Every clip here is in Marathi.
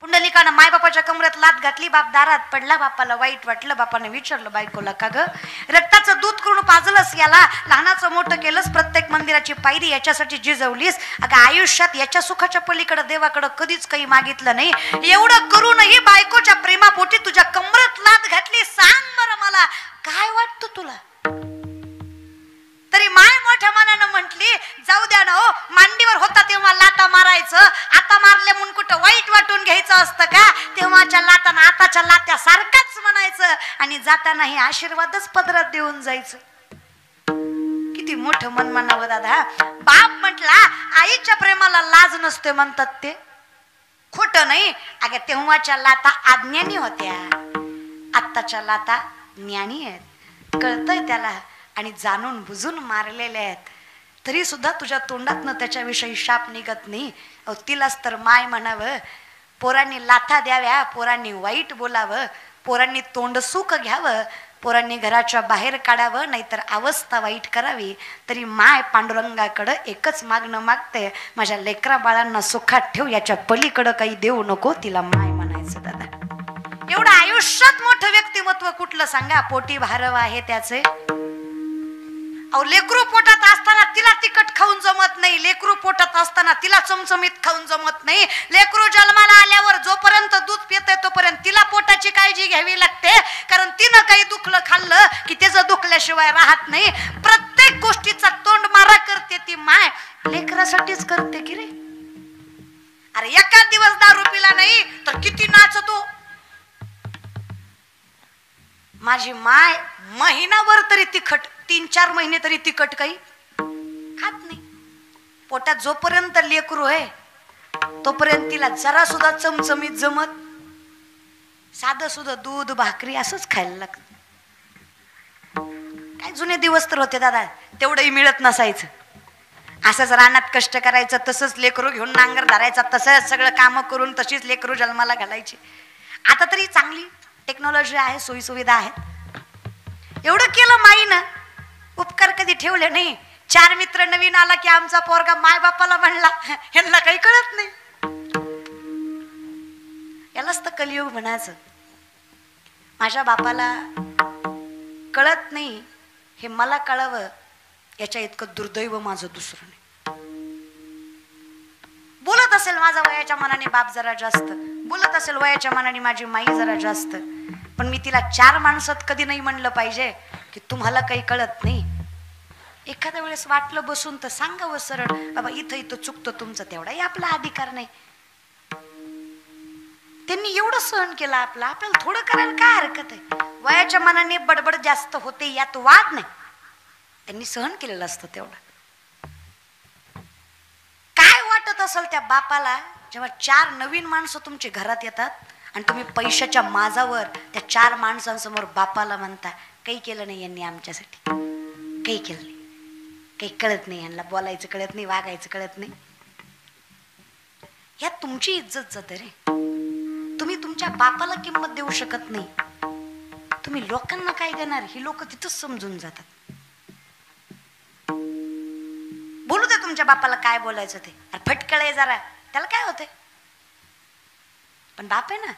पुंडलिकानं मायबापाच्या कमरेत लात घातली, बाप दारात पडला. बापाला वाईट वाटलं. बापाने विचारलं बायकोला, का ग रक्ताचं दूध करून पाजलंस याला, लहानाचं मोठं केलंस, प्रत्येक मंदिराची पायरी याच्यासाठी जिजवलीस. अगं आयुष्यात याच्या सुखाच्या पलीकडे देवाकडे कधीच काही मागितलं नाही. एवढं करूनही बायकोच्या प्रेमापोटी तुझ्या कमरेत लात घातली. सांग बरं मला काय वाटतं तुला? तरी माय मोठ्या मनानं म्हटली, जाऊ द्या ना हो, मांडीवर होता तेव्हा लाता मारायचं, आता मारले म्हणून कुठं वाईट वाटून घ्यायचं असतं का? तेव्हाच्या लाताना आताच्या लात्या सारखाच म्हणायचं आणि जातानाही आशीर्वादच पदरात देऊन जायचं. किती मोठं मन म्हणावं दादा. बाप म्हटला आईच्या प्रेमाला लाज नसते म्हणतात ते खोटं नाही. अगं तेव्हाच्या लाता अज्ञानी होत्या, आत्ताच्या लाता ज्ञानी आहेत, कळतंय त्याला आणि जाणून बुजून मारलेले आहेत. तरी सुद्धा तुझ्या तोंडातनं त्याच्याविषयी शाप निघत नाही. तिलाच तर माय म्हणावं. पोरांनी लाथा द्याव्या, पोरांनी वाईट बोलावं, पोरांनी तोंड सुख घ्यावं, पोरांनी घराच्या बाहेर काढावं, नाहीतर अवस्था वाईट करावी. तरी माय पांडुरंगाकडं एकच मागणं मागते, माझ्या लेकरा बाळांना सुखात ठेव, याच्या पलीकडं काही देऊ नको. तिला माय म्हणायचं दादा. एवढं आयुष्यात मोठं व्यक्तिमत्व कुठलं सांगा? पोटी भारव आहे त्याचे. अहो लेकरू पोटात असताना तिला तिखट खाऊन जमत नाही, लेकरू पोटात असताना तिला चमचमीत खाऊन जमत नाही. लेकरू जन्माला आल्यावर जोपर्यंत दूध पिते तोपर्यंत तिला पोटाची काळजी घ्यावी लागते, कारण तिनं काही दुखलं खाल्लं की त्याचं दुखल्याशिवाय राहत नाही. प्रत्येक गोष्टीचा तोंड मारा करते ती माय, लेकरासाठीच करते की रे. अरे एका दिवस दारू पिला नाही तर किती नाचतो. माझी माय महिनाभर तरी तिखट, 3-4 महिने तरी तिखट काही खात नाही. पोटात जोपर्यंत लेकरू आहे तोपर्यंत तिला जरा सुद्धा चमचमीत जमत, साधं सुद्धा दूध भाकरी असंच खायला लागत. काय जुने दिवस तर होते दादा, तेवढंही मिळत नसायचं. असंच रानात कष्ट करायचं, तसंच लेकरू घेऊन नांगर धरायचा, तसंच सगळं कामं करून तशीच लेकरू जन्माला घालायची. आता तरी चांगली टेक्नॉलॉजी आहे, सोयी सुविधा आहेत. एवढं केलं माईनं, उपकार कधी ठेवले नाही. 4 मित्र नवीन आला की आमचा पोरगा माय बापाला म्हणला, ह्यांना काही कळत नाही. यालाच तर कलियुग म्हणायचं. माझ्या बापाला कळत नाही हे मला कळावं, याच्या इतकं दुर्दैव माझं दुसरं नाही. बोलत असेल माझा वयाच्या मनाने बाप जरा जास्त, बोलत असेल वयाच्या मनाने माझी माई जरा जास्त, पण मी तिला 4 माणसात कधी नाही म्हणलं पाहिजे की तुम्हाला काही कळत नाही. एखाद्या वेळेस वाटलं बसून तर सांगावं सरळ, बाबा इथं इथं चुकतं तुमचं, तेवढाही आपला अधिकार नाही. त्यांनी एवढं सहन केलं आपलं, आपल्याला थोडं करायला काय हरकत आहे? वयाच्या मनाने बडबड जास्त होते यात वाद नाही, त्यांनी सहन केलेलं असतं तेवढं. काय वाटत असेल त्या बापाला जेव्हा 4 नवीन माणसं तुमच्या घरात येतात आणि तुम्ही पैशाच्या माजावर त्या 4 माणसांसमोर बापाला म्हणता काही केलं नाही यांनी आमच्यासाठी, काही केलं नाही, काही कळत नाही, यांना बोलायचं कळत नाही, वागायचं कळत नाही. यात तुमची इज्जत जाते रे. तुम्ही तुमच्या बापाला किंमत देऊ शकत नाही, तुम्ही लोकांना काय देणार ही लोक तिथंच समजून जातात. बोलू दे तुमच्या बापाला काय बोलायचं ते, अरे फटकळ आहे जरा, त्याला काय होते, पण बाप आहे ना.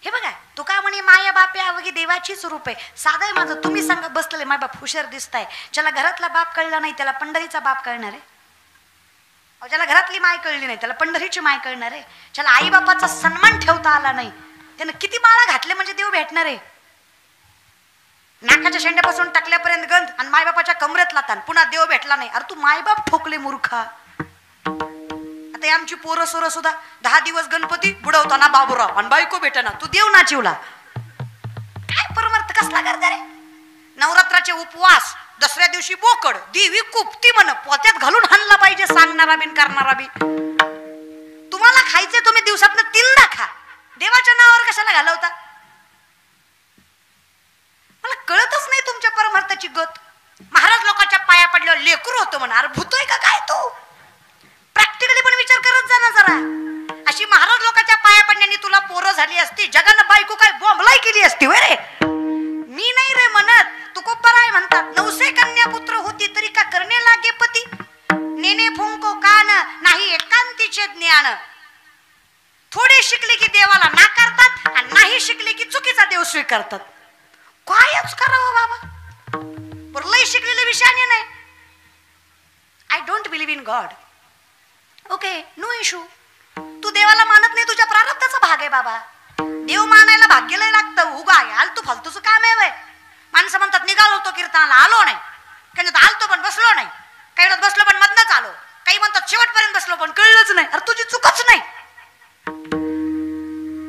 हे बघा तू काय म्हणे माया बाप आहे अवघी देवाचीच रूप आहे. साधं आहे माझं, तुम्ही सांगा बसलेले माय बाप हुशार दिसताय, ज्याला घरातला बाप कळला नाही त्याला पंढरीचा बाप कळणार आहे, ज्याला घरातली माय कळली नाही त्याला पंढरीची माय कळणार आहे, ज्याला आई बापाचा सन्मान ठेवता आला नाही त्यानं किती माळा घातले म्हणजे देव भेटणार आहे. नाकाच्या शेंड्यापासून टाकल्यापर्यंत गंध आणि मायबापाच्या कमरेत लातान पुन्हा देव भेटला नाही. अरे तू मायबाप ठोकले मूर्खा. आता आमची पोरं सोरं सुद्धा 10 दिवस गणपती बुडवताना बाबूराव आणि बायको भेटना, तू देव नाचिवला. काय परमार्थ कसला करता रे? नवरात्राचे उपवास, दसऱ्या दिवशी बोकड, देवी कुपती म्हण पोत्यात घालून हाणला पाहिजे सांगणारा बिन करणारा बी. तुम्हाला खायचे तुम्ही दिवसातनं 3दा खा, देवाच्या नावावर कशाला घालवता? मला कळतच नाही तुमच्या परमार्थाची गत. महाराज लोकांच्या पाया पडल्यावर लेकरू होतं म्हणा, अरे भूतोय का काय तू? प्रॅक्टिकली पण विचार करत जा ना जरा. अशी महाराज लोकांच्या पाया पडण्याने तुला पोरं झाली असती, जगानं बायको काय बॉम्बलाई केली असती वय रे. मी नाही रे म्हणत, तुकोबर आहे म्हणतात, 900 कन्या पुत्र होती तरी का करणे लागे पती. नेने फुंको कान नाही एकांतीचे ज्ञान. थोडे शिकले की देवाला नाकारतात आणि नाही शिकले की चुकीचा देव स्वीकारतात. कायच करावं बाबा, लय शिकलेले विषयाने नाही. I don't believe in God. Okay, no issue. तू देवाला मानत नाही, तुझ्या प्रारब्धाचा भाग आहे बाबा. देव मानायला भाग्यला लागतं. उगा आलतू फालतूचं काम आहे वय. माणसं म्हणतात निघालो होतो कीर्तनाला, आलो नाही. काही आलतो पण बसलो नाही, काही बसलो पण मधनच आलो, काही म्हणतात शेवटपर्यंत बसलो पण कळलंच नाही. अरे तुझी चूकच नाही.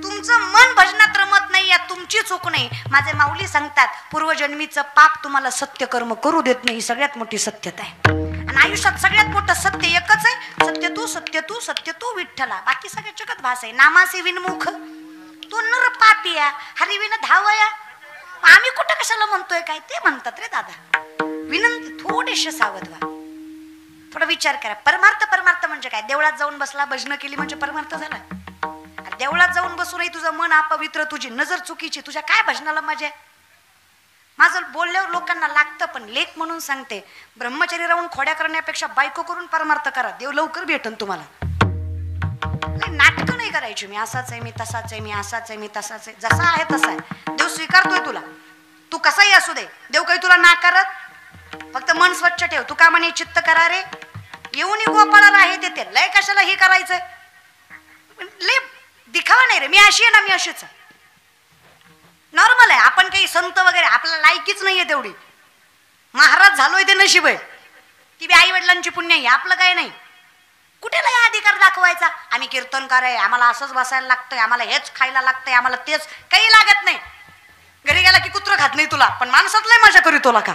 तुमचं मन भजनात रमत नाही, यात तुमची चूक नाही. माझे माऊली सांगतात पूर्वजन्मीचं पाप तुम्हाला सत्य कर्म करू देत नाही. ही सगळ्यात मोठी सत्यता आहे. आणि आयुष्यात सगळ्यात मोठं सत्य एकच आहे, सत्य तू सत्य तू सत्य तू विठ्ठला. बाकी सगळे जगत भास आहे. नामासे विनमुख तू नर पापिया हरिविन धावया. आम्ही कुठं कशाला म्हणतोय काय ते म्हणतात रे दादा. विनंती थोडेसे सावध व्हा, थोडा विचार करा. परमार्थ परमार्थ म्हणजे काय? देवळात जाऊन बसला, भजन केली म्हणजे परमार्थ झाला. देवळात जाऊन बसूनही तुझं मन अपवित्र, तुझी नजर चुकीची, तुझ्या काय भजनाला मजा आहे? माझं बोलल्यावर लोकांना लागतं, पण लेख म्हणून सांगते, ब्रह्मचारी राहून खोड्या करण्यापेक्षा बायको करून परमार्थ करा. देव लवकर भेटन तुम्हाला. नाटकं नाही करायची. मी असाच आहे, मी तसाच आहे, मी असाच आहे, मी तसाच आहे. जसा आहे तसा आहे. देव स्वीकारतोय तुला. तू कसाही असू दे, देव काही तुला नाकारत. फक्त मन स्वच्छ ठेव. तू का म्हणे चित्त करा रे, येऊन गोपाळाला आहे ते लय कशाला हे करायचंय. लय दिखावा नाही रे. मी अशी आहे ना, मी अशीच आहे. नॉर्मल आहे. आपण काही संत वगैरे आपल्याला लायकीच नाहीये तेवढी. महाराज झालोय ते नशीब आहे. ती बी आई वडिलांची पुण्य आहे. आपलं काही नाही. कुठे लय अधिकार दाखवायचा. आम्ही कीर्तनकार आहे, आम्हाला असंच बसायला लागतंय, आम्हाला हेच खायला लागतंय, आम्हाला तेच. काही लागत नाही. घरी गेला की कुत्र खात नाही तुला, पण माणसात लय मजा करीतो का.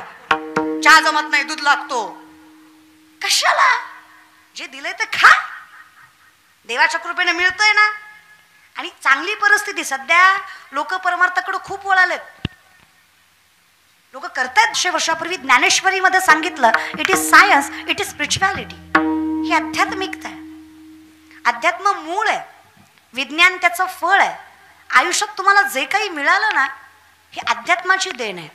चहा जमत नाही, दूध लागतो. कशाला? जे दिलंय ते खा. देवाच्या कृपेने मिळतंय ना. आणि चांगली परिस्थिती. सध्या लोक परमार्थाकडे खूप वळालेत. लोक करतायत. 100 वर्षापूर्वी ज्ञानेश्वरीमध्ये सांगितलं, it is science, it is spirituality. ही आध्यात्मिकता आहे. अध्यात्म मूळ आहे, विज्ञान त्याचं फळ आहे. आयुष्यात तुम्हाला जे काही मिळालं ना, ही अध्यात्माची देण आहे,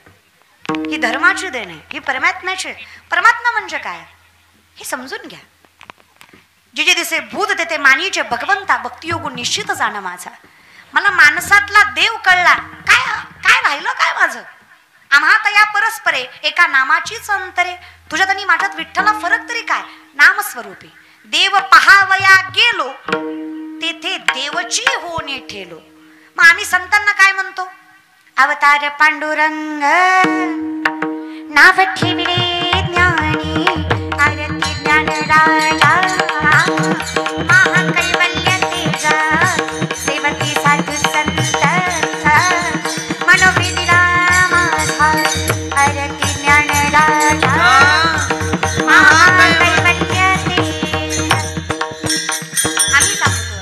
ही धर्माची देण आहे, ही परमात्म्याची. परमात्मा म्हणजे काय हे समजून घ्या. जे जे दिसे भूत तेथे मानीचे भगवंता, भक्तियोग निश्चित जाणं माझा. मला माणसातला देव कळला. काय काय राहिलं काय माझं? आम्हात या परस्परे एका नामाचीच अंतरे. तुझ्यात आणि माझ्यात विठ्ठला फरक तरी काय? नामस्वरूपी देव पहावया गेलो, तेथे देवची होणे ठेलो. मग आम्ही संतांना काय म्हणतो? अवतार पांडुरंग नाव ठेविले ज्ञानी, आरती ज्ञान राजा महाकैवल्य तेजा, सेवकी साधू संत मनोविधी रामाचा, आरती ज्ञान राजा महाकैवल्य तेजा. आम्ही सांगतो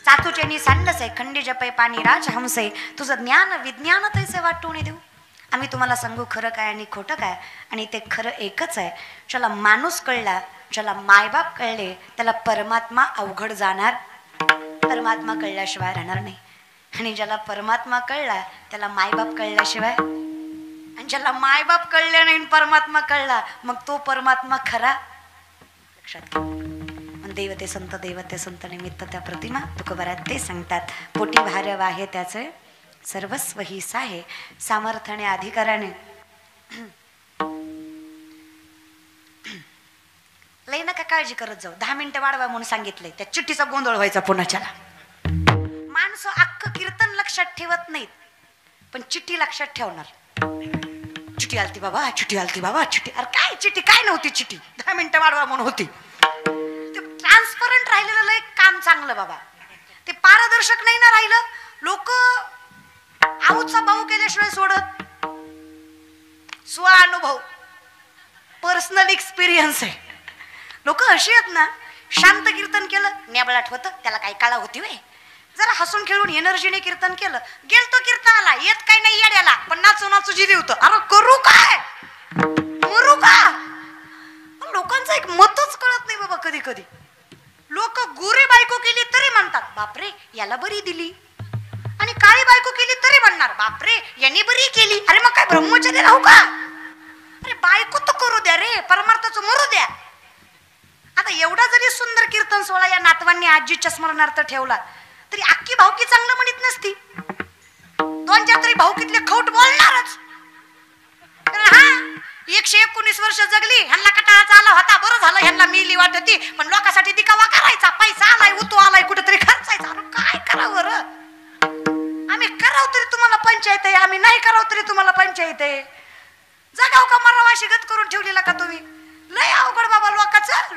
चातुचेनी सांडसे खंडी जपे पाणी राज हमसे, तुझं ज्ञान विज्ञान तैसे वाटून देऊ. आम्ही तुम्हाला सांगू खरं काय आणि खोटं काय. आणि ते खरं एकच आहे. ज्याला माणूस कळला, ज्याला मायबाप कळले, त्याला परमात्मा अवघड जाणार. परमात्मा कळल्याशिवाय राहणार नाही. आणि ज्याला परमात्मा कळला त्याला मायबाप कळल्याशिवाय, आणि ज्याला मायबाप कळले नाही परमात्मा कळला, मग तो परमात्मा खरा. लक्षात घ्या. देवते संत देवते संत निमित्त त्या प्रतिमा. तुकोबारात ते सांगतात, पोटी भार वाहे त्याचे सर्वस्व ही साहे, सामर्थ्याने अधिकाराने. लई नका काळजी करत जाऊ. 10 मिनिटं वाढवा म्हणून सांगितलंय. त्या चिठ्ठीचा गोंधळ व्हायचा पुण्याच्याला. माणसं अख्खं कीर्तन लक्षात ठेवत नाहीत, पण चिठ्ठी लक्षात ठेवणार. चिठ्ठी आलती बाबा, चिठ्ठी आलती बाबा, चिठ्ठी. अरे काय चिठ्ठी? काय नव्हती चिठ्ठी. 10 मिनिटं वाढवा म्हणून होती. ट्रान्सपरंट राहिलेलं लय काम चांगलं बाबा. ते पारदर्शक नाही ना राहिलं. लोक आऊचा भाऊ केल्याशिवाय सोडत. स्वानुभव, पर्सनल एक्सपिरियन्स आहे. लोक अशी आहेत ना, शांत कीर्तन केलं नेबळाट होतं, त्याला काही काळा होती वे. जरा हसून खेळून एनर्जीने कीर्तन केलं, गेलतो कीर्तनाला, येत काही नाही येड्याला, पण नाचू नाचू जिरी होतं. अरे करू काय, मरू का? लोकांचं एक मतच कळत नाही बाबा. कधी कधी लोक गोरी बायको केली तरी म्हणतात बापरे याला बरी दिली, आणि काळी बायको केली तरी म्हणणार बापरे यांनी बरी केली. अरे मग काय ब्रह्मचर्य राहू का? अरे बायको तर करू द्या रे, परमार्थाचं मरू द्या. आता एवढा जरी सुंदर कीर्तन सोहळा या नातवांनी आजीच्या स्मरणार्थ ठेवला तरी अख्खी भाऊकी चांगलं म्हणत नसती. 2-4 तरी भाऊकीतले खौट बोलणारच. हा 119 वर्ष जगली, ह्यांना कटाळाचा आला होता, बरं झालं ह्यांना मिली वाटती, पण लोकांसाठी दिखावा करायचा, पैसा आलाय उतू आलाय कुठेतरी खर्चायचा. अरे काय करावं बरं, आम्ही करावं तरी तुम्हाला पंचायत आहे, आम्ही नाही करावं तरी तुम्हाला पंचायत आहे. जगाव का मराव अशी गत करून ठेवलेला का तुम्ही? लय अवघड बाबा लोकांचं.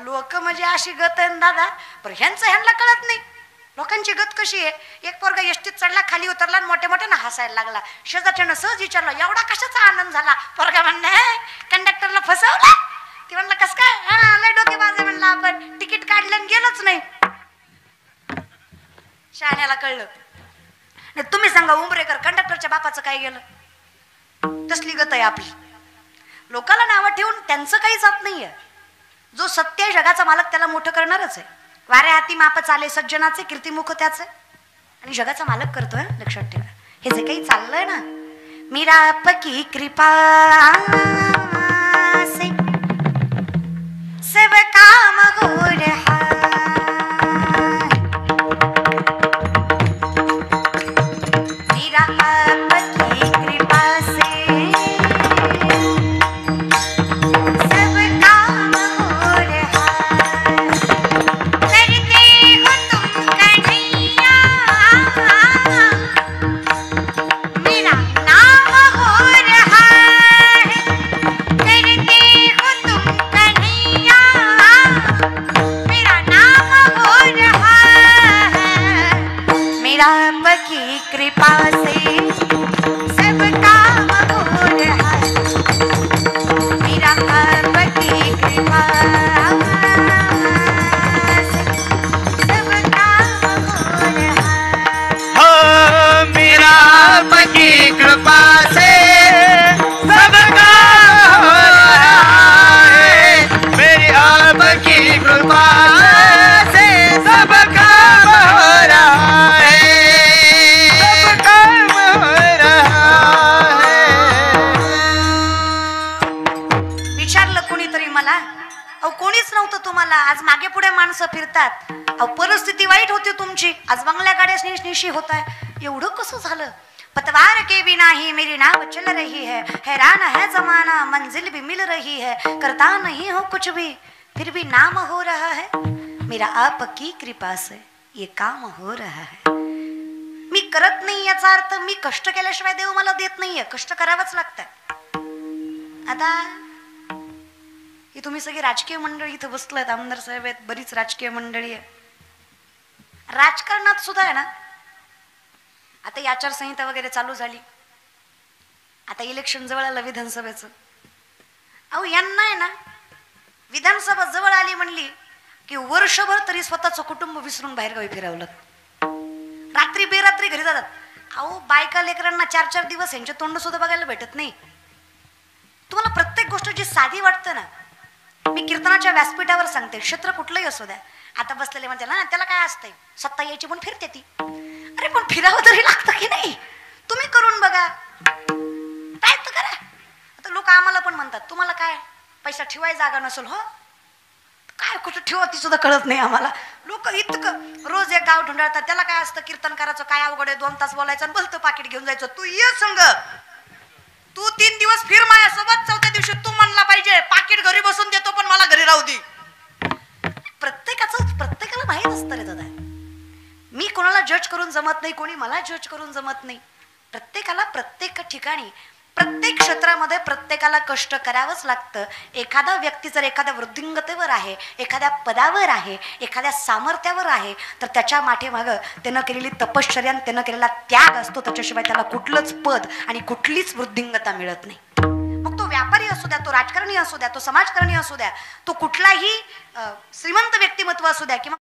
लोक म्हणजे अशी गत आहे दादा, पण ह्यांना कळत नाही लोकांची गत कशी आहे. एक पोरगा एसटीत चढला, खाली उतरला आणि मोठ्या मोठ्यानं हसायला लागला. शेजारच्यानं सहज विचारलं एवढा कशाचा आनंद झाला? पोरगा म्हणणे कंडक्टरला फसवला. ती म्हणलं कस काय? हा लय डोकेबाज आहे म्हणलं, आपण तिकीट काढलं आणि गेलोच नाही. शहाण्याला कळलं. तुम्ही सांगा उंबरेकर कंडक्टरच्या बापाचं काय गेलं? तसली गत आहे आपली. लोकाला नावं ठेवून त्यांचं काही जात नाहीये. जो सत्य आहे जगाचा मालक त्याला मोठं करणारच आहे. वाऱ्या हाती माप चाले सज्जनाचे, कीर्तिमुख त्याचे, आणि जगाचा मालक करतोय. लक्षात ठेवा, हे जे काही चाललंय ना, मीरा आपकी कृपा से सब काम हो रहा, मीरा आपकी कृपा से की कृपा से सब काम हो रहा है, मेरा आपकी कृपा से सब काम हो रहा है। हो मेरा आपकी कृपा से सब काम हो रहा है, मेरी आपकी कृपा से सब काम हो रहा है, कोणीच नव्हतं तुम्हाला. आज मागे पुढे माणसं फिरतात. परिस्थिती वाईट होती तुमची. आज बंगल्या गाड्या निशी होत आहे. एवढं कसं झालं? पतवार के बिना ही मेरी नाव चल रही है, हैरान है जमाना मंजिल भी मिल रही है, करता नहीं हो कुछ भी फिर भी नाम हो रहा है, मेरा आपकी कृपा से ये काम हो रहा है. मी करत नाही याचा अर्थ मी कष्ट केल्याशिवाय देव मला देत नाहीये. कष्ट करावंच लागतं. आता ही तुम्ही सगळी राजकीय मंडळी इथं बसलात, आमदार साहेब आहेत, बरीच राजकीय मंडळी आहे. राजकारणात सुद्धा आहे ना, आता आचारसंहिता वगैरे चालू झाली, आता इलेक्शन जवळ आलं विधानसभेचं. अहो यांना आहे ना, विधानसभा जवळ आली म्हणली की वर्षभर तरी स्वतःचं कुटुंब विसरून बाहेरगावी फिरवलं. रात्री बेरात्री घरी जातात. अहो बायका लेकरांना 4-4 दिवस यांचे तोंड सुद्धा बघायला भेटत नाही. तुम्हाला प्रत्येक गोष्ट जी साधी वाटतं ना, मी कीर्तनाच्या व्यासपीठावर सांगते, क्षेत्र कुठलंही असू द्या, आता बसलेले म्हणते ना त्याला काय असतंय, सत्ता यायची पण फिरते ती. अरे पण फिरावं तरी लागतं की नाही? तुम्ही करून बघा, काय तर करा. आता लोक आम्हाला पण म्हणतात तुम्हाला काय पैसा ठेवाय जागा नसेल. हो काय कुठं ठेवा ती सुद्धा कळत नाही आम्हाला. लोक इतकं रोज एक गाव ढुंढाळतात. त्याला काय असतं कीर्तन करायचं, काय अवघड आहे, 2 तास बोलायचं आणि भलतं पाकिट घेऊन जायचं. तू ये संग, तू 3 दिवस फिर माझ्यासोबत, 4थ्या दिवशी तू म्हणला पाहिजे पाकिट घरी बसून देतो पण मला घरी राहू दे. प्रत्येकाला माहित असतं रे दादा. मी कोणाला जज करून जमत नाही, कोणी मला जज करून जमत नाही. प्रत्येकाला प्रत्येक ठिकाणी प्रत्येक क्षेत्रामध्ये प्रत्येकाला कष्ट करावंच लागतं. एखादा व्यक्ती जर एखाद्या वृद्धिंगतेवर आहे, एखाद्या पदावर आहे, एखाद्या सामर्थ्यावर आहे, तर त्याच्या माठेमागं त्यानं केलेली तपश्चर्या, त्यानं केलेला त्याग असतो. त्याच्याशिवाय त्याला कुठलंच पद आणि कुठलीच वृद्धिंगता मिळत नाही. मग तो व्यापारी असू द्या, तो राजकारणी असू द्या, तो समाजकारणी असू द्या, तो कुठलाही श्रीमंत व्यक्तिमत्व असू द्या किंवा